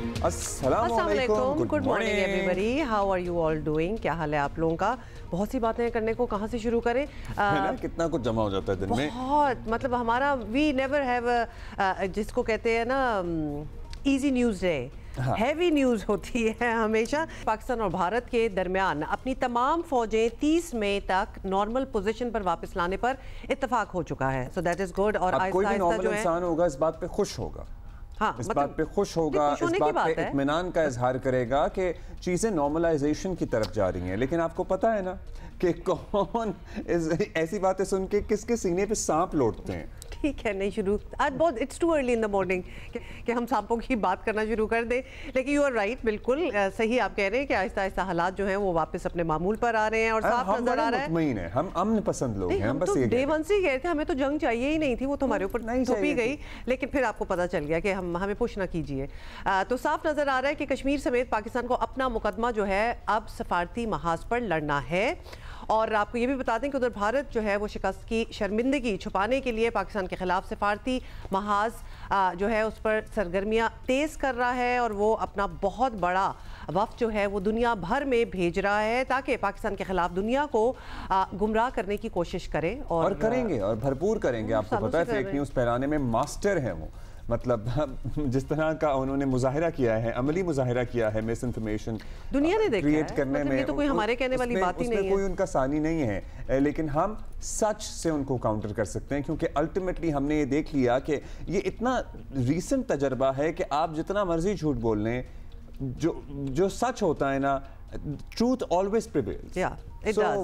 السلام علیکم, good morning everybody, how are you all doing, کیا حال ہے آپ لوگوں کا؟ بہت سی باتیں کرنے کو کہاں سے شروع کریں, کتنا کچھ جمع ہو جاتا ہے دن میں, بہت مطلب ہمارا وی نیور ہیو جس کو کہتے ہیں نا easy news day, heavy news ہوتی ہے ہمیشہ. پاکستان اور بھارت کے درمیان اپنی تمام فوجیں 30 مئی تک نارمل پوزیشن پر واپس لانے پر اتفاق ہو چکا ہے, سو دیٹ از گڈ. اور کوئی بھی نارمل انسان ہوگا اس بات پہ خوش ہوگا, اس بات پہ خوش ہوگا, اس بات پہ اطمینان کا اظہار کرے گا کہ چیزیں نارملائزیشن کی طرف جا رہی ہیں. لیکن آپ کو پتا ہے نا کہ کون ایسی باتیں سن کے کس کے سینے پہ سانپ لوٹتے ہیں. ٹھیک ہے, نہیں شروع آج بہت it's too early in the morning کہ ہم سانپوں کی بات کرنا شروع کر دیں, لیکن یو آر رائٹ, بالکل صحیح آپ کہہ رہے ہیں کہ آہستہ آہستہ حالات جو ہیں وہ واپس اپنے معمول پر آ رہے ہیں اور صاف نظر آ رہا ہے. مطمئن ہیں, ہم امن پسند لوگ ہیں, ہم بس یہ ڈے ون سے ہی گئے تھے, ہمیں تو جنگ چاہیے ہی نہیں تھی, وہ تو ہمارے اوپر تھوپی گئی, لیکن پھر آپ کو پتہ چل گیا کہ ہمیں پش نہ کیجیے. تو صاف نظر آ رہا ہے کہ کشمیر سمیت پاکستان کو اپنا مقدمہ جو ہے اب سفارتی محاذ پر لڑنا ہے. اور آپ کو یہ بھی بتا دیں کہ ادھر بھارت جو ہے وہ شکست کی شرمندگی چھپانے کے لیے پاکستان کے خلاف سفارتی محاذ جو ہے اس پر سرگرمیاں تیز کر رہا ہے, اور وہ اپنا بہت بڑا وفد جو ہے وہ دنیا بھر میں بھیج رہا ہے تاکہ پاکستان کے خلاف دنیا کو گمراہ کرنے کی کوشش کرے, اور کریں گے, اور بھرپور کریں گے. آپ کو پتہ ہے فیک نیوز پھیلانے میں ماسٹر ہیں وہ, مطلب جس طرح کا انہوں نے مظاہرہ کیا ہے, عملی مظاہرہ کیا ہے مس انفارمیشن دنیا نے دیکھا کریٹ کرنے میں, یہ تو کوئی ہمارے کہنے والی بات ہی نہیں ہے, کوئی ان کا ثانی نہیں ہے, لیکن ہم سچ سے ان کو کاؤنٹر کر سکتے ہیں, کیونکہ الٹیمیٹلی ہم نے یہ دیکھ لیا کہ یہ اتنا ریسنٹ تجربہ ہے کہ آپ جتنا مرضی جھوٹ بول لیں, جو سچ ہوتا ہے نا, ٹروتھ آلویز پریویلز,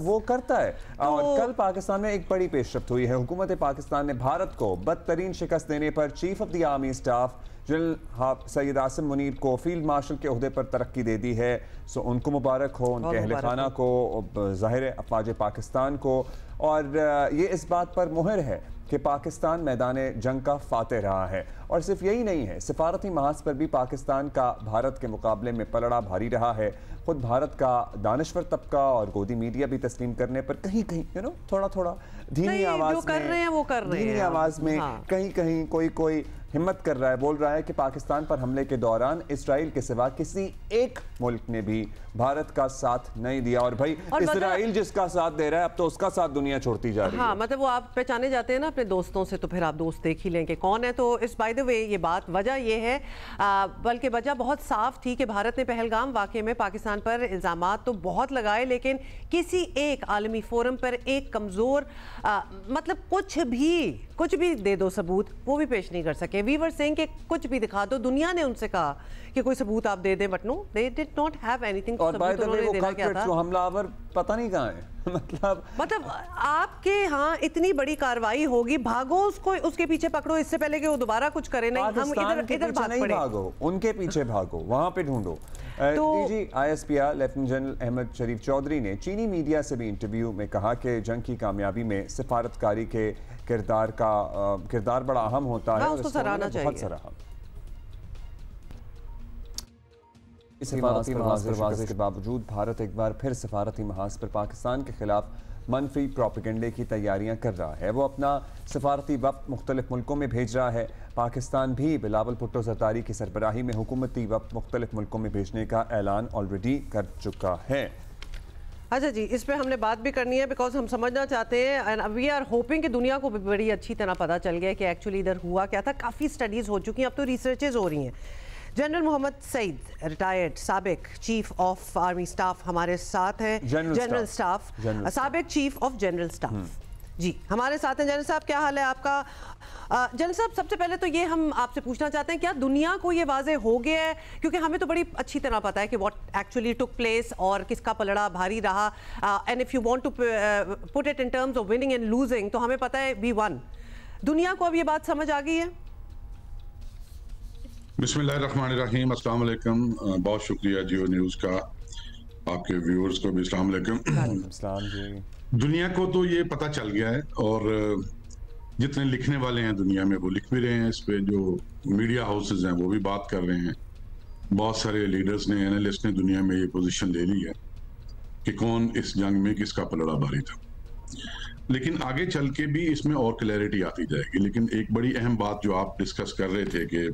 وہ کرتا ہے. اور کل پاکستان میں ایک بڑی پیش رفت ہوئی ہے. حکومت پاکستان نے بھارت کو بدترین شکست دینے پر chief of the army staff general Syed Asim Munir کو فیلڈ مارشل کے عہدے پر ترقی دے دی ہے. سو ان کو مبارک ہو, ان کے اہل خانہ کو, ظاہر ہے افواج پاکستان کو. اور یہ اس بات پر مہر ہے کہ پاکستان میدان جنگ کا فاتح رہا ہے. اور صرف یہی نہیں ہے, سفارتی محاذ پر بھی پاکستان کا بھارت کے مقابلے میں پلڑا بھاری رہا ہے. خود بھارت کا دانشور طبقہ اور گودی میڈیا بھی تسلیم کرنے پر کہیں کہیں تھوڑا تھوڑا دھیمی آواز میں کہیں کہیں کوئی ہمت کر رہا ہے, بول رہا ہے کہ پاکستان پر حملے کے دوران اسرائیل کے سوا کسی ایک ملک نے بھی بھارت کا ساتھ نہیں دیا. اور بھائی اسرائیل جس کا ساتھ دے رہا ہے اب تو اس کا ساتھ دنیا چھوڑتی جا رہی ہے. ہاں مطلب وہ آپ پہچانے جاتے ہیں نا اپنے دوستوں سے, تو پھر آپ دوست دیکھ ہی لیں کہ کون ہے. تو اس بائی دا وے یہ بات وجہ یہ ہے, بلکہ وجہ بہت صاف تھی کہ بھارت نے پہلگام واقعے میں پاکستان پر الزامات تو بہت لگائے, لیکن کسی ایک عالمی فورم پر ایک کمزور مطلب کچھ بھی دے دو ثبوت, وہ بھی پیش نہیں کر سکے. وی ور سینگ کہ کچھ بھی دکھا دو. دنیا نے ان سے کہا کہ کوئی ثبوت آپ دے دیں, but no they did not have any thing. اور بائی دا وے وہ کلپریٹس, وہ حملہ آور پتہ نہیں کہاں ہے. مطلب آپ کے ہاں اتنی بڑی کاروائی ہوگی, بھاگو اس کے پیچھے پکڑو اس سے پہلے کہ وہ دوبارہ کچھ کرے. نہیں, ہم ادھر بھاگ پڑے, بھاگو ان کے پیچھے بھاگو, وہاں پہ ڈھونڈو. D G I S P R lieutenant general Ahmed Sharif Chaudhry نے چینی میڈیا سے بھی انٹرویو میں کہا کہ جنگ کی کامیابی میں سفارتکاری کے کردار بڑا اہم ہوتا ہے, اور اس کو سراہنا چاہیے. سفارتی محاذ پر کے باوجود بھارت ایک بار پھر سفارتی محاذ پر پاکستان کے خلاف منفی پروپیگنڈے کی تیاریاں کر رہا ہے. وہ اپنا سفارتی وفد مختلف ملکوں میں بھیج رہا ہے. پاکستان بھی بلاول بھٹو زرداری کی سربراہی میں حکومتی وفد مختلف ملکوں میں بھیجنے کا اعلان آلریڈی کر چکا ہے. اچھا جی, اس پہ ہم نے بات بھی کرنی ہے, بیکاز ہم سمجھنا چاہتے ہیں, اینڈ وی آر ہوپنگ کہ دنیا کو بڑی اچھی طرح پتہ چل گیا کہ ایکچولی ادھر ہوا کیا تھا. کافی سٹڈیز ہو چکی ہیں, اب تو ریسرچز ہو رہی ہیں. جنرل محمد سعید ریٹائرڈ سابق چیف آف آرمی سٹاف ہمارے ساتھ ہیں, جنرل سٹاف, سابق چیف آف جنرل سٹاف جی ہمارے ساتھ ہیں. جنرل صاحب کیا حال ہے آپ کا؟ جنرل صاحب سب سے پہلے تو یہ ہم آپ سے پوچھنا چاہتے ہیں, کیا دنیا کو یہ واضح ہو گیا ہے, کیونکہ ہمیں تو بڑی اچھی طرح پتا ہے کہ واٹ ایکچولی ٹک پلیس اور کس کا پلڑا بھاری رہا, and if you want to put it in terms of winning and losing تو ہمیں پتا ہے وی ون. دنیا کو اب یہ بات سمجھ آ گئی ہے؟ بسم اللہ الرحمن الرحیم. السلام علیکم, بہت شکریہ جیو نیوز کا, آپ کے ویورز کو بھی السلام علیکم. دنیا کو تو یہ پتہ چل گیا ہے, اور جتنے لکھنے والے ہیں دنیا میں وہ لکھ بھی رہے ہیں اس پہ, جو میڈیا ہاؤسز ہیں وہ بھی بات کر رہے ہیں, بہت سارے لیڈرز نے, اینالسٹ نے دنیا میں یہ پوزیشن لے لی ہے کہ کون اس جنگ میں کس کا پلڑا بھاری تھا. لیکن آگے چل کے بھی اس میں اور کلیئرٹی آتی جائے گی. لیکن ایک بڑی اہم بات جو آپ ڈسکس کر رہے تھے کہ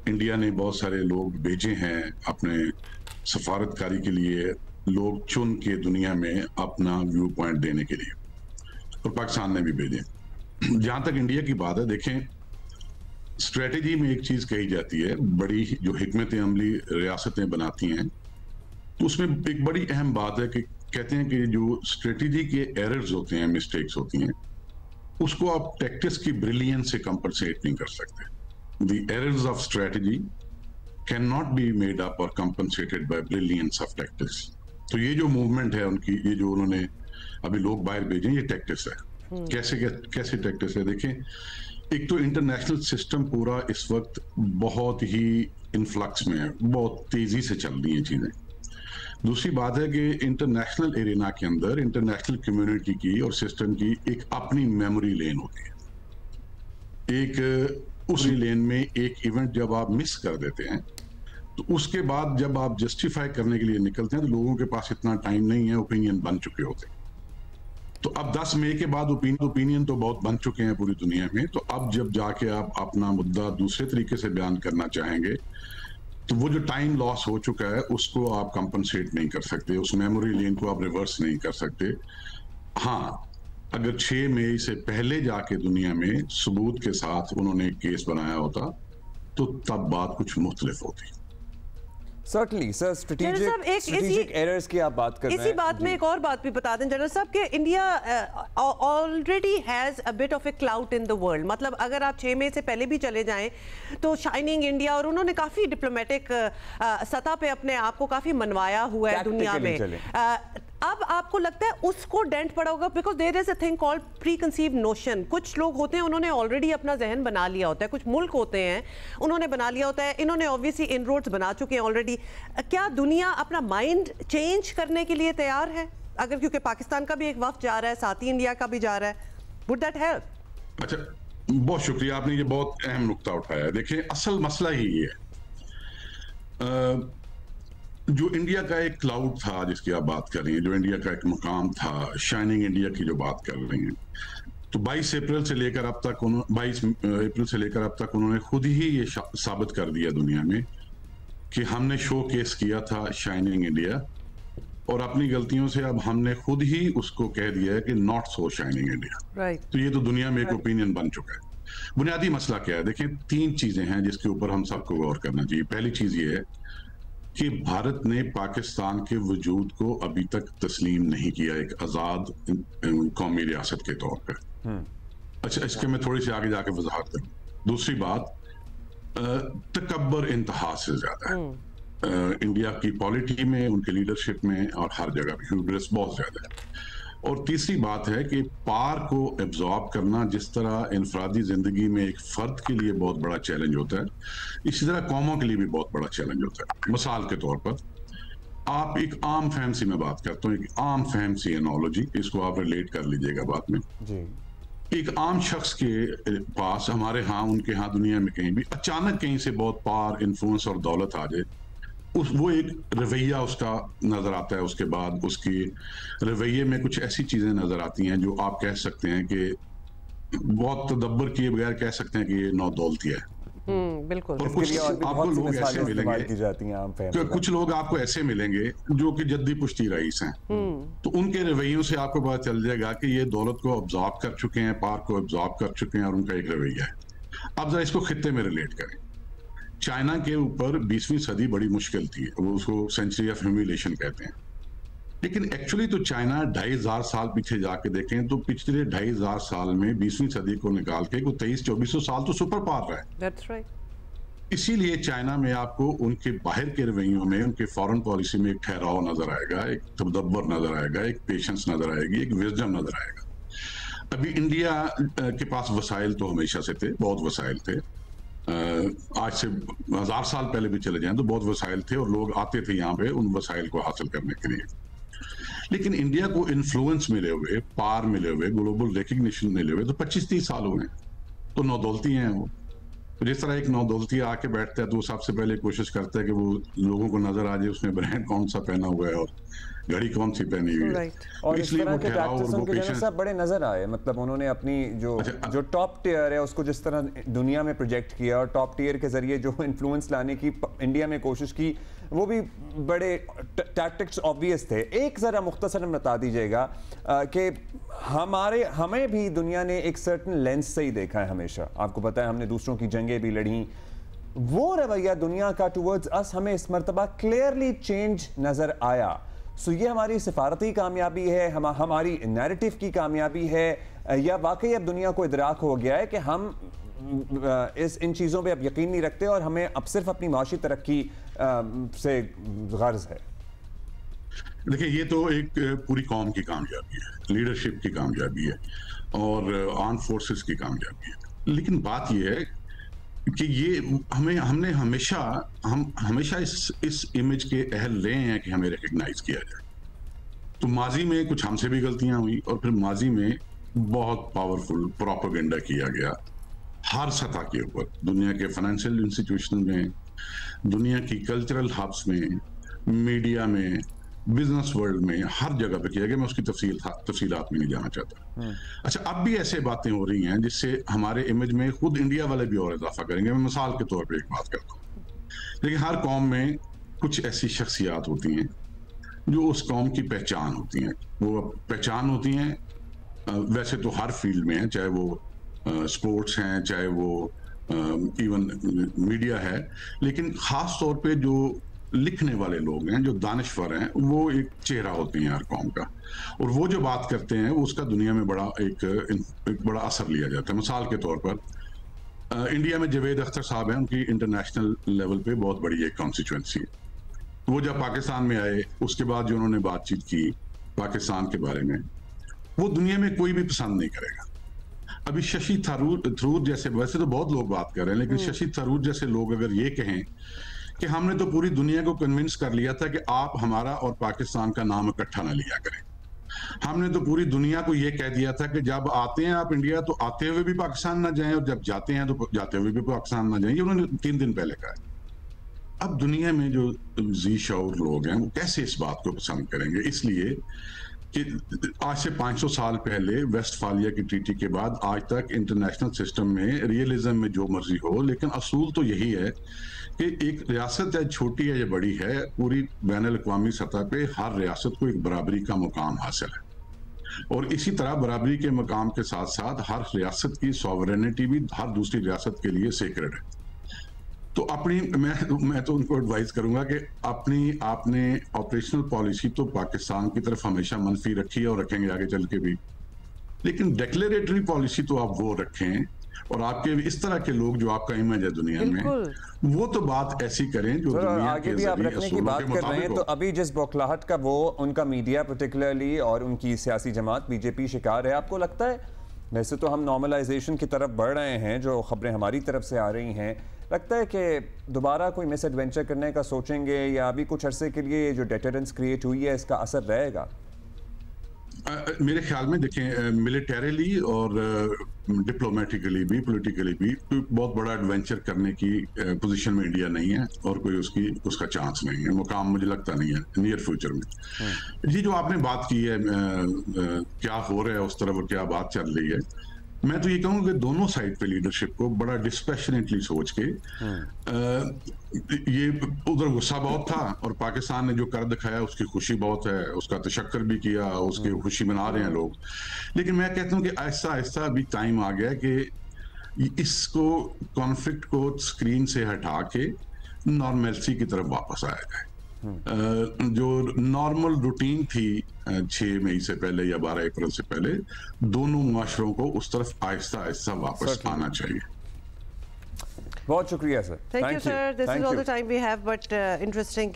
انڈیا نے بہت سارے لوگ بھیجے ہیں اپنے سفارتکاری کے لیے, لوگ چن کے دنیا میں اپنا ویو پوائنٹ دینے کے لیے, اور پاکستان نے بھی بھیجے. جہاں تک انڈیا کی بات ہے, دیکھیں اسٹریٹجی میں ایک چیز کہی جاتی ہے, بڑی جو حکمت عملی ریاستیں بناتی ہیں, تو اس میں ایک بڑی اہم بات ہے کہ کہتے ہیں کہ جو اسٹریٹجی کے ایررز ہوتے ہیں, مسٹیکس ہوتی ہیں, اس کو آپ ٹیکٹس کی بریلینس سے کمپنسیٹ نہیں کر سکتے. The errors of strategy can not be made up اور compensated by brilliance of tactics. تو یہ جو موومنٹ ہے ان کی, یہ جو انہوں نے ابھی لوگ باہر بھیجیں, یہ ٹیکٹس ہے. کیسے ٹیکٹس ہے؟ دیکھیں, ایک تو انٹرنیشنل سسٹم پورا اس وقت بہت ہی انفلکس میں ہے, بہت تیزی سے چل رہی ہیں چیزیں. دوسری بات ہے کہ انٹرنیشنل ایرینا کے اندر انٹرنیشنل کمیونٹی کی اور سسٹم کی ایک اپنی میموری لین ہوتی ہے. ایک اسی لین میں ایک ایونٹ جب آپ مس کر دیتے ہیں تو اس کے بعد جب آپ جسٹیفائی کرنے کے لیے نکلتے ہیں تو لوگوں کے پاس اتنا ٹائم نہیں ہے, اوپینین بن چکے ہوتے ہیں. تو اب 10 مئی کے بعد اوپینین تو بہت بن چکے ہیں پوری دنیا میں, تو اب جب جا کے آپ اپنا مدعا دوسرے طریقے سے بیان کرنا چاہیں گے تو وہ جو ٹائم لاس ہو چکا ہے اس کو آپ کمپنسیٹ نہیں کر سکتے, اس میموری لین کو آپ ریورس نہیں کر سکتے. ہاں, اگر 6 مئی سے پہلے جا کے دنیا میں ثبوت کے ساتھ انہوں نے ایک کیس بنایا ہوتا تو تب بات کچھ مختلف ہوتی. سرٹنلی سر, اسٹریٹجک ایررز کی آپ بات کر رہے ہیں. اسی بات میں ایک اور بات بھی بتا دیں جنرل صاحب کہ India already has a bit of a clout in the world. مطلب اگر آپ 6 مئی سے پہلے بھی چلے جائیں تو شائننگ انڈیا, اور انہوں نے کافی ڈپلومیٹک سطح پہ اپنے آپ کو کافی منوایا ہوا ہے دنیا میں. اب آپ کو لگتا ہے اس کو ڈینٹ پڑا ہوگا؟ Because there is a thing called preconceived notion. کچھ لوگ ہوتے ہیں انہوں نے آلریڈی اپنا ذہن بنا لیا ہوتا ہے, کچھ ملک ہوتے ہیں انہوں نے بنا لیا ہوتا ہے, انہوں نے obviously انروڈز بنا چکے ہیں آلریڈی. کیا دنیا اپنا مائنڈ چینج کرنے کے لیے تیار ہے؟ اگر کیونکہ پاکستان کا بھی ایک وقت جا رہا ہے, ساتھ ہی انڈیا کا بھی جا رہا ہے, would that help؟ اچھا, بہت شکریہ, آپ نے یہ بہت اہم نقطہ اٹھایا ہے. دیکھیں اصل مسئلہ ہی یہ ہے, جو انڈیا کا ایک کلاؤڈ تھا جس کی آپ بات کر رہی ہیں, جو انڈیا کا ایک مقام تھا, شائننگ انڈیا کی جو بات کر رہی ہیں, تو 22 اپریل سے لے کر اب تک 22 اپریل سے لے کر اب تک انہوں نے خود ہی یہ ثابت کر دیا دنیا میں کہ ہم نے شو کیس کیا تھا شائننگ انڈیا, اور اپنی غلطیوں سے اب ہم نے خود ہی اس کو کہہ دیا ہے کہ ناٹ سو شائننگ انڈیا. تو یہ تو دنیا میں ایک اوپینین بن چکا ہے. بنیادی مسئلہ کیا ہے؟ دیکھیں 3 چیزیں ہیں جس کے اوپر ہم سب کو غور کرنا چاہیے. پہلی چیز یہ ہے کہ بھارت نے پاکستان کے وجود کو ابھی تک تسلیم نہیں کیا ایک آزاد قومی ریاست کے طور پر. اچھا, اس کے میں تھوڑی سی آگے جا کے وضاحت کروں. دوسری بات, تکبر انتہا سے زیادہ ہے انڈیا کی پالیٹی میں, ان کے لیڈرشپ میں, اور ہر جگہ پہ ہیوبرس بہت زیادہ ہے. اور تیسری بات ہے کہ پار کو ایبزارب کرنا جس طرح انفرادی زندگی میں ایک فرد کے لیے بہت بڑا چیلنج ہوتا ہے, اسی طرح قوموں کے لیے بھی بہت بڑا چیلنج ہوتا ہے. مثال کے طور پر آپ ایک عام فہم سی, میں بات کرتا ہوں ایک عام فہم سی انالوجی, اس کو آپ ریلیٹ کر لیجئے گا بات میں. ایک عام شخص کے پاس, ہمارے ہاں, ان کے ہاں, دنیا میں کہیں بھی اچانک کہیں سے بہت پار, انفلوئنس اور دولت آ جائے, وہ ایک رویہ اس کا نظر آتا ہے. اس کے بعد اس کی رویے میں کچھ ایسی چیزیں نظر آتی ہیں جو آپ کہہ سکتے ہیں کہ بہت تدبر کیے بغیر کہہ سکتے ہیں کہ یہ نودولتی ہے. بالکل. اور کچھ آپ کو لوگ ایسے ملیں گے, کچھ لوگ آپ کو ایسے ملیں گے جو کہ جدی پشتی رئیس ہیں, تو ان کے رویوں سے آپ کو پتہ چل جائے گا کہ یہ دولت کو ابزارب کر چکے ہیں, پار کو ابزارب کر چکے ہیں, اور ان کا ایک رویہ ہے. اب ذرا اس کو خطے میں ریلیٹ کریں. چائنا کے اوپر 20ویں صدی بڑی مشکل تھی, وہ اس کو سینچری آف ہیومیلیشن کہتے ہیں. لیکن ایکچولی تو چائنا 2500 سال پیچھے جا کے دیکھیں تو پچھلے 2500 سال میں 20ویں صدی کو نکال کے 2300-2400 سال تو سپر پاور ہے. اسی لیے چائنا میں آپ کو ان کے باہر کے رویوں میں, ان کے فارن پالیسی میں ایک ٹھہراؤ نظر آئے گا, ایک تدبر نظر آئے گا, ایک پیشنس نظر آئے گی, ایک وزڈم نظر آئے گا. ابھی انڈیا کے پاس وسائل تو ہمیشہ سے تھے, بہت وسائل تھے, آج سے 1000 سال پہلے بھی چلے جائیں تو بہت وسائل تھے, اور لوگ آتے تھے یہاں پہ ان وسائل کو حاصل کرنے کے لیے. لیکن انڈیا کو انفلوئنس ملے ہوئے, پار ملے ہوئے, گلوبل ریکگنیشن ملے ہوئے تو 25-30 سال ہوئے ہیں, تو نودولتی ہیں وہ. جس طرح ایک نودولتی آ کے بیٹھتا ہے تو وہ سب سے پہلے کوشش کرتا ہے کہ وہ لوگوں کو نظر آ جائے اس نے برانڈ کون سا پہنا ہوا ہے اور گھڑی کون سی پہنی ہوئی ہے. اور اس طرح کے پریکٹس ان کے جنرل صاحب بڑے نظر آئے, مطلب انہوں نے اپنی جو ٹاپ ٹیئر ہے اس کو جس طرح دنیا میں پروجیکٹ کیا اور ٹاپ ٹیئر کے ذریعے جو انفلوئنس لانے کی انڈیا میں کوشش کی, وہ بھی بڑے ٹیکٹکس آبویس تھے. ایک ذرا مختصر بتا دیجیے گا کہ ہمیں بھی دنیا نے ایک سرٹن لینس سے ہی دیکھا ہے ہمیشہ. آپ کو پتہ ہے ہم نے دوسروں کی جنگیں بھی لڑیں, وہ رویہ دنیا کا ٹورڈز اس ہمیں اس مرتبہ کلیئرلی چینج نظر آیا. سو یہ ہماری سفارتی کامیابی ہے, ہماری نیریٹو کی کامیابی ہے, یا واقعی اب دنیا کو ادراک ہو گیا ہے کہ ہم ان چیزوں پہ اب یقین نہیں رکھتے اور ہمیں اب صرف اپنی معاشی ترقی سے غرض ہے؟ دیکھیں یہ تو ایک پوری قوم کی کامیابی ہے, لیڈرشپ کی کامیابی ہے اور آرم فورسز کی کامیابی ہے. لیکن بات یہ ہے کہ یہ ہم نے ہمیشہ اس امیج کے اہل رہے ہیں کہ ہمیں ریکگنائز کیا جائے. تو ماضی میں کچھ ہم سے بھی غلطیاں ہوئی اور پھر ماضی میں بہت پاورفل پروپیگنڈا کیا گیا ہر سطح کے اوپر, دنیا کے فائنینشیل انسٹیٹیوشن میں, دنیا کی کلچرل ہبس میں, میڈیا میں, بزنس ورلڈ میں, ہر جگہ پہ کیا گیا. میں اس کی تفصیلات میں نہیں جانا چاہتا. اچھا, اب بھی ایسے باتیں ہو رہی ہیں جس سے ہمارے امیج میں خود انڈیا والے بھی اور اضافہ کریں گے. میں مثال کے طور پہ ایک بات کرتا ہوں. لیکن ہر قوم میں کچھ ایسی شخصیات ہوتی ہیں جو اس قوم کی پہچان ہوتی ہیں. وہ پہچان ہوتی ہیں ویسے تو ہر فیلڈ میں ہیں, چاہے وہ سپورٹس ہیں, چاہے وہ ایون میڈیا ہے, لیکن خاص طور پہ جو لکھنے والے لوگ ہیں, جو دانشور ہیں, وہ ایک چہرہ ہوتے ہیں ہر قوم کا, اور وہ جو بات کرتے ہیں اس کا دنیا میں ایک بڑا اثر لیا جاتا ہے. مثال کے طور پر انڈیا میں جاوید اختر صاحب ہیں, ان کی انٹرنیشنل لیول پہ بہت بڑی ایک کانسٹیچوئنسی ہے. وہ جب پاکستان میں آئے اس کے بعد جو انہوں نے بات چیت کی پاکستان کے بارے میں, وہ دنیا میں کوئی بھی پسند نہیں کرے گا. ابھی ششی تھرور جیسے, ویسے تو بہت لوگ بات کر رہے ہیں, لیکن ششی تھرور جیسے لوگ اگر یہ کہیں کہ ہم نے تو پوری دنیا کو کنونس کر لیا تھا کہ آپ ہمارا اور پاکستان کا نام اکٹھا نہ لیا کریں, ہم نے تو پوری دنیا کو یہ کہہ دیا تھا کہ جب آتے ہیں آپ انڈیا تو آتے ہوئے بھی پاکستان نہ جائیں اور جب جاتے ہیں تو جاتے ہوئے بھی پاکستان نہ جائیں, یہ انہوں نے 3 دن پہلے کہا. اب دنیا میں جو ذی شعور لوگ ہیں وہ کیسے اس بات کو پسند کریں گے؟ اس لیے کہ آج سے 500 سال پہلے ویسٹ فالیہ کی ٹریٹی کے بعد آج تک انٹرنیشنل سسٹم میں ریئلزم میں جو مرضی ہو, لیکن اصول تو یہی ہے کہ ایک ریاست چاہے چھوٹی ہے یا بڑی ہے, پوری بین الاقوامی سطح پہ ہر ریاست کو ایک برابری کا مقام حاصل ہے. اور اسی طرح برابری کے مقام کے ساتھ ساتھ ہر ریاست کی سوورینٹی بھی ہر دوسری ریاست کے لیے سیکرڈ ہے. تو میں تو ان کو ایڈوائز کروں گا کہ آپ نے آپریشنل پالیسی تو پاکستان کی طرف ہمیشہ منفی رکھی ہے اور رکھیں گے آگے چل کے بھی, لیکن ڈیکلیریٹری پالیسی تو آپ وہ رکھیں, اور آپ کے اس طرح کے لوگ جو آپ کا امیج ہے دنیا میں, وہ تو بات ایسی کریں جو دنیا کے ذریعے اصولوں کے مطابق ہو. تو ابھی جس بوکھلاہٹ کا وہ ان کا میڈیا پرٹیکولرلی اور ان کی سیاسی جماعت بی جے پی شکار ہے, آپ کو لگتا ہے ویسے تو ہم نارملائزیشن کی طرف بڑھ رہے ہیں, جو خبریں ہماری طرف سے آ رہی ہیں, لگتا ہے کہ دوبارہ کوئی مس ایڈونچر کرنے کا سوچیں گے, یا ابھی کچھ عرصے کے لیے جو ڈیٹرنس کریٹ ہوئی ہے اس کا اثر رہے گا؟ میرے خیال میں دیکھیں ملیٹریلی اور ڈپلومیٹیکلی بھی پولیٹیکلی بھی بہت بڑا ایڈونچر کرنے کی پوزیشن میں انڈیا نہیں ہے, اور کوئی اس کا چانس نہیں ہے, مقام مجھے لگتا نہیں ہے نیئر فیوچر میں. یہ جو آپ نے بات کی ہے کیا ہو رہا ہے اس طرف اور کیا بات چل رہی ہے, میں تو یہ کہوں کہ دونوں سائڈ پہ لیڈرشپ کو بڑا ڈسپیشنیٹلی سوچ کے, یہ ادھر غصہ بہت تھا اور پاکستان نے جو کر دکھایا اس کی خوشی بہت ہے, اس کا تشکر بھی کیا, اس کی خوشی منا رہے ہیں لوگ, لیکن میں کہتا ہوں کہ آہستہ آہستہ ابھی ٹائم آ گیا کہ اس کو کانفلکٹ کو اسکرین سے ہٹا کے نارملسی کی طرف واپس آیا جائے. جو نارمل روٹین تھی 6 مئی سے پہلے یا 12 اپریل سے پہلے, دونوں معاشروں کو اس طرف آہستہ آہستہ واپس آنا چاہیے. بہت شکریہ سر. Thank you sir. This is all the time we have, but interesting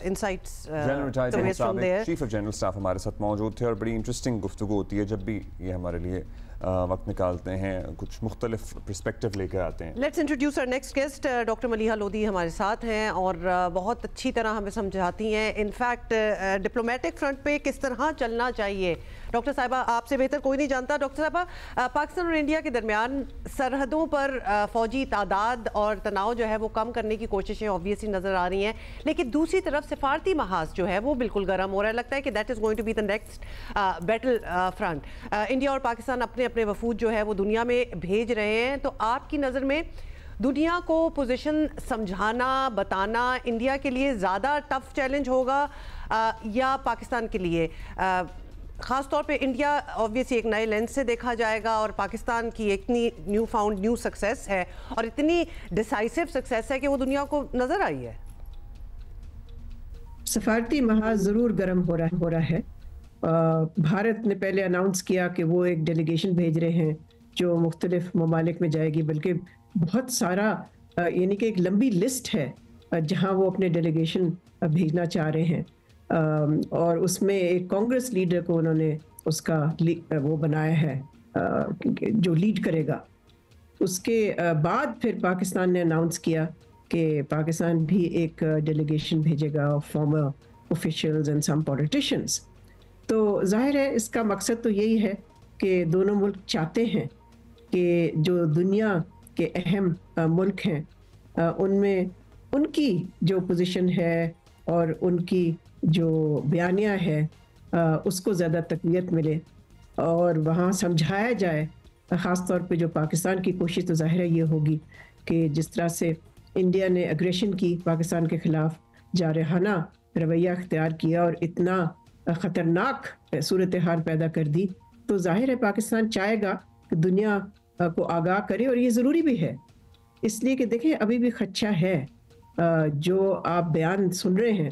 insights to from there. Chief of general staff ہمارے ساتھ موجود تھے, اور بڑی انٹرسٹنگ گفتگو ہوتی ہے جب بھی یہ ہمارے لیے وقت نکالتے ہیں, کچھ مختلف پرسپیکٹو لے کر آتے ہیں. Let's introduce our next guest. Doctor Maleeha Lodhi ہمارے ساتھ ہیں اور بہت اچھی طرح ہمیں سمجھاتی ہیں انفیکٹ ڈپلومیٹک فرنٹ پہ کس طرح چلنا چاہیے. ڈاکٹر صاحبہ آپ سے بہتر کوئی نہیں جانتا. ڈاکٹر صاحبہ پاکستان اور انڈیا کے درمیان سرحدوں پر فوجی تعداد اور تناؤ جو ہے وہ کم کرنے کی کوششیں obviously نظر آ رہی ہیں, لیکن دوسری طرف سفارتی محاذ جو ہے وہ بالکل گرم ہو رہا ہے. لگتا ہے کہ that is going to be the next battle front. India اور پاکستان اپنے اپنے وفود جو ہے وہ دنیا میں بھیج رہے ہیں, تو آپ کی نظر میں دنیا کو پوزیشن سمجھانا بتانا انڈیا کے لیے زیادہ ٹف چیلنج ہوگا یا پاکستان کے لیے؟ خاص طور پہ انڈیا obviously ایک نئے لینس سے دیکھا جائے گا, اور پاکستان کی اتنی نیو فاؤنڈ نیو سکسیس ہے اور اتنی ڈیسائسو سکسیس ہے کہ وہ دنیا کو نظر آئی ہے. سفارتی محاذ ضرور گرم ہو رہا ہے. بھارت نے پہلے اناؤنس کیا کہ وہ ایک ڈیلیگیشن بھیج رہے ہیں جو مختلف ممالک میں جائے گی, بلکہ بہت سارا یعنی کہ ایک لمبی لسٹ ہے جہاں وہ اپنے ڈیلیگیشن بھیجنا چاہ رہے ہیں, اور اس میں ایک کانگریس لیڈر کو انہوں نے اس کا وہ بنایا ہے جو لیڈ کرے گا. اس کے بعد پھر پاکستان نے اناؤنس کیا کہ پاکستان بھی ایک ڈیلیگیشن بھیجے گا farmer officials and some politicians. تو ظاہر ہے اس کا مقصد تو یہی ہے کہ دونوں ملک چاہتے ہیں کہ جو دنیا کے اہم ملک ہیں ان میں ان کی جو پوزیشن ہے اور ان کی جو بیانیہ ہے اس کو زیادہ تقویت ملے اور وہاں سمجھایا جائے. خاص طور پہ جو پاکستان کی کوشش تو ظاہر یہ ہوگی کہ جس طرح سے انڈیا نے اگریشن کی پاکستان کے خلاف, جارحانہ رویہ اختیار کیا اور اتنا خطرناک صورتحال پیدا کر دی, تو ظاہر ہے پاکستان چاہے گا کہ دنیا کو آگاہ کرے, اور یہ ضروری بھی ہے اس لیے کہ دیکھیں ابھی بھی خدشہ ہے. جو آپ بیان سن رہے ہیں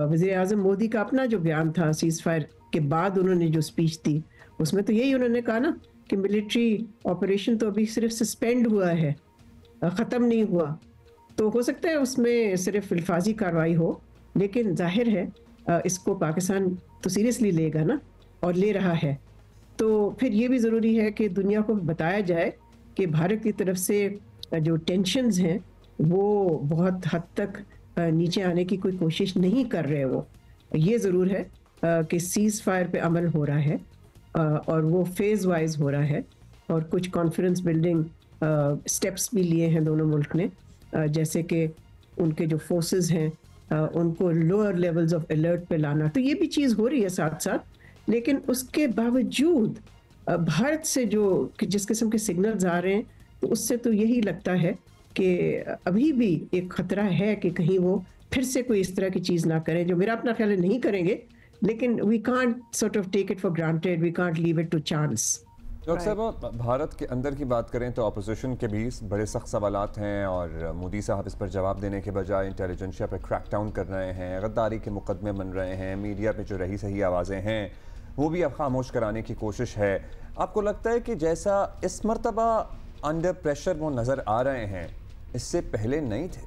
وزیر اعظم مودی کا اپنا جو بیان تھا سیز فائر کے بعد انہوں نے جو اسپیچ دی, اس میں تو یہی انہوں نے کہا نا کہ ملٹری آپریشن تو ابھی صرف سسپینڈ ہوا ہے, ختم نہیں ہوا. تو ہو سکتا ہے اس میں صرف الفاظی کارروائی ہو, لیکن ظاہر ہے اس کو پاکستان تو سیریسلی لے گا نا, اور لے رہا ہے. تو پھر یہ بھی ضروری ہے کہ دنیا کو بتایا جائے کہ بھارت کی طرف سے جو ٹینشنز ہیں وہ بہت حد تک نیچے آنے کی کوئی کوشش نہیں کر رہے. وہ یہ ضرور ہے کہ سیز فائر پہ عمل ہو رہا ہے اور وہ فیز وائز ہو رہا ہے, اور کچھ کانفیڈنس بلڈنگ سٹیپس بھی لیے ہیں دونوں ملک نے, جیسے کہ ان کے جو فورسز ہیں ان کو لوور لیولز آف الرٹ پہ لانا. تو یہ بھی چیز ہو رہی ہے ساتھ ساتھ, لیکن اس کے باوجود بھارت سے جو جس قسم کے سگنلز آ رہے ہیں تو اس سے تو یہی لگتا ہے کہ ابھی بھی ایک خطرہ ہے کہ کہیں وہ پھر سے کوئی اس طرح کی چیز نہ کریں, جو میرا اپنا خیال ہے نہیں کریں گے, لیکن we can't sort of take it for granted, we can't leave it to chance. Doctor صاحب بھارت کے اندر کی بات کریں تو اپوزیشن کے بھی بڑے سخت سوالات ہیں, اور مودی صاحب اس پر جواب دینے کے بجائے انٹیلیجنسیا پہ کریک ڈاؤن کر رہے ہیں, غداری کے مقدمے بن رہے ہیں, میڈیا پہ جو رہی صحیح آوازیں ہیں وہ بھی اب خاموش کرانے کی کوشش ہے. آپ کو لگتا ہے کہ جیسا اس مرتبہ انڈر پریشر وہ نظر آ رہے ہیں اس سے پہلے نہیں تھے؟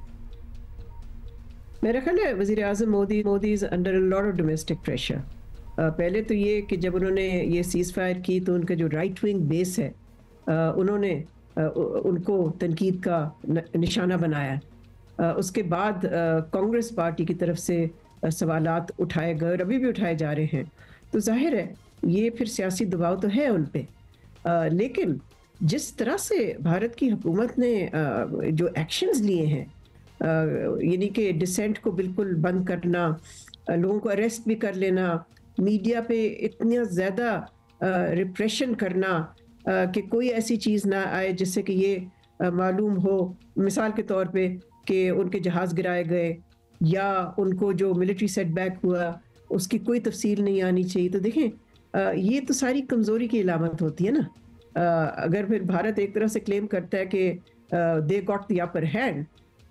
میرا خیال ہے وزیر اعظم Modi is under a lot of domestic pressure. پہلے تو یہ کہ جب انہوں نے یہ سیز فائر کی تو ان کا جو رائٹ ونگ بیس ہے انہوں نے ان کو تنقید کا نشانہ بنایا. اس کے بعد کانگریس پارٹی کی طرف سے سوالات اٹھائے گئے اور ابھی بھی اٹھائے جا رہے ہیں. تو ظاہر ہے یہ پھر سیاسی دباؤ تو ہے ان پہ, لیکن جس طرح سے بھارت کی حکومت نے جو ایکشنز لیے ہیں, یعنی کہ ڈسینٹ کو بالکل بند کرنا, لوگوں کو اریسٹ بھی کر لینا, میڈیا پہ اتنا زیادہ ریپریشن کرنا کہ کوئی ایسی چیز نہ آئے جس سے کہ یہ معلوم ہو, مثال کے طور پہ کہ ان کے جہاز گرائے گئے یا ان کو جو ملٹری سیٹ بیک ہوا اس کی کوئی تفصیل نہیں آنی چاہیے. تو دیکھیں یہ تو ساری کمزوری کی علامت ہوتی ہے نا. اگر پھر بھارت ایک طرف سے کلیم کرتا ہے کہ they got the upper hand,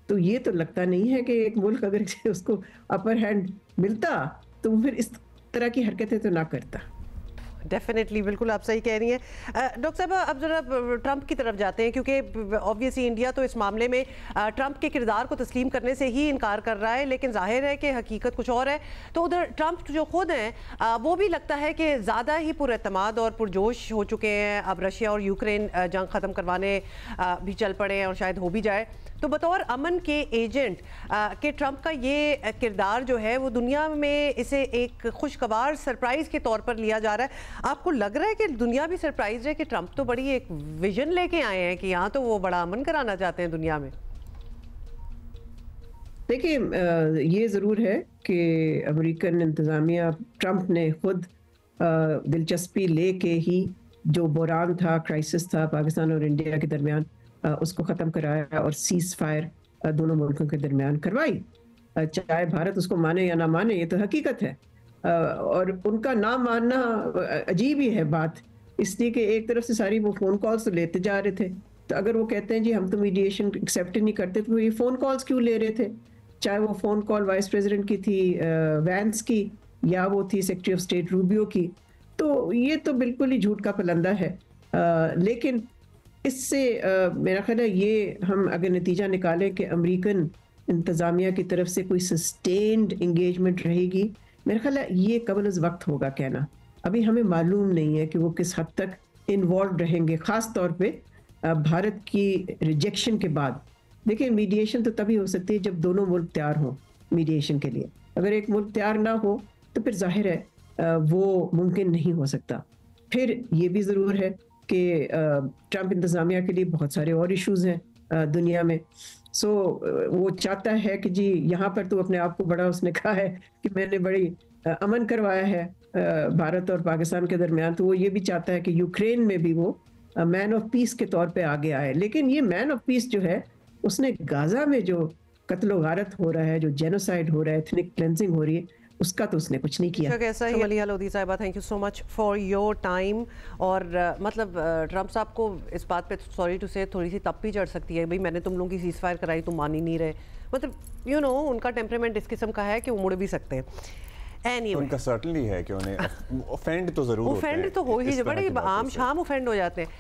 تو یہ تو لگتا نہیں ہے کہ ایک ملک اگر اس کو اپر ہینڈ ملتا تو وہ پھر اس طرح کی حرکتیں تو نہ کرتا. ڈیفینیٹلی بالکل آپ صحیح کہہ رہی ہیں. ڈاکٹر صاحبہ اب ذرا ٹرمپ کی طرف جاتے ہیں کیونکہ آبویسلی انڈیا تو اس معاملے میں ٹرمپ کے کردار کو تسلیم کرنے سے ہی انکار کر رہا ہے, لیکن ظاہر ہے کہ حقیقت کچھ اور ہے. تو ادھر ٹرمپ جو خود ہیں وہ بھی لگتا ہے کہ زیادہ ہی پر اعتماد اور پرجوش ہو چکے ہیں. اب رشیا اور یوکرین جنگ ختم کروانے بھی چل پڑے ہیں اور شاید ہو بھی جائے. تو بطور امن کے ایجنٹ کہ ٹرمپ کا یہ کردار جو ہے وہ دنیا میں اسے ایک خوشگوار سرپرائز کے طور پر لیا جا رہا ہے. آپ کو لگ رہا ہے کہ دنیا بھی سرپرائز ہے کہ ٹرمپ تو بڑی ایک ویژن لے کے آئے ہیں کہ یہاں تو وہ بڑا امن کرانا چاہتے ہیں دنیا میں؟ دیکھیں یہ ضرور ہے کہ امریکن انتظامیہ ٹرمپ نے خود دلچسپی لے کے ہی جو بحران تھا, کرائسس تھا پاکستان اور انڈیا کے درمیان, اس کو ختم کرایا اور سیز فائر دونوں ملکوں کے درمیان کروائی. چاہے بھارت اس کو مانے یا نہ مانے, یہ تو حقیقت ہے. اور ان کا نہ ماننا عجیب ہی ہے بات, اس لیے کہ ایک طرف سے ساری وہ فون کالز تو لیتے جا رہے تھے. تو اگر وہ کہتے ہیں جی ہم تو میڈیشن ایکسیپٹ نہیں کرتے, تو یہ فون کالز کیوں لے رہے تھے؟ چاہے وہ فون کال وائس پریزیڈنٹ کی تھی وینس کی, یا وہ تھی سیکرٹری آف اسٹیٹ روبیو کی. تو یہ تو بالکل ہی جھوٹ کا پلندہ ہے. لیکن اس سے میرا خیال ہے یہ ہم اگر نتیجہ نکالیں کہ امریکن انتظامیہ کی طرف سے کوئی سسٹینڈ انگیجمنٹ رہے گی, میرا خیال ہے یہ قبل از وقت ہوگا کہنا. ابھی ہمیں معلوم نہیں ہے کہ وہ کس حد تک انوالوڈ رہیں گے, خاص طور پہ بھارت کی ریجیکشن کے بعد. دیکھیں میڈیشن تو تبھی ہو سکتی ہے جب دونوں ملک تیار ہوں میڈیشن کے لیے. اگر ایک ملک تیار نہ ہو تو پھر ظاہر ہے وہ ممکن نہیں ہو سکتا. پھر یہ بھی ضرور ہے کہ ٹرمپ انتظامیہ کے لیے بہت سارے اور ایشوز ہیں دنیا میں. سو وہ چاہتا ہے کہ جی یہاں پر تو اپنے آپ کو بڑا, اس نے کہا ہے کہ میں نے بڑی امن کروایا ہے بھارت اور پاکستان کے درمیان, تو وہ یہ بھی چاہتا ہے کہ یوکرین میں بھی وہ مین آف پیس کے طور پہ آگے آئے. لیکن یہ مین آف پیس جو ہے اس نے غازہ میں جو قتل و غارت ہو رہا ہے, جو جینوسائیڈ ہو رہا ہے, ایتھنک کلینزنگ ہو رہی ہے, اس کا تو اس نے کچھ نہیں کیا. کیسا ہی ملیحہ لودھی صاحبہ, thank you so much for your time. اور مطلب ٹرمپ صاحب کو اس بات پہ سوری ٹو سے تھوڑی سی تپ بھی چڑھ سکتی ہے, بھئی میں نے تم لوگوں کی سیز فائر کرائی, تم مان ہی نہیں رہے. مطلب یو نو ان کا ٹیمپرامنٹ اس قسم کا ہے کہ وہ مڑ بھی سکتے ہیں. ان کا سرٹنلی ہے کہ انہیں اوفینڈ تو ضرور ہوتے ہیں, اوفینڈ تو ہو ہی, بڑے عام شام اوفینڈ ہو جاتے ہیں.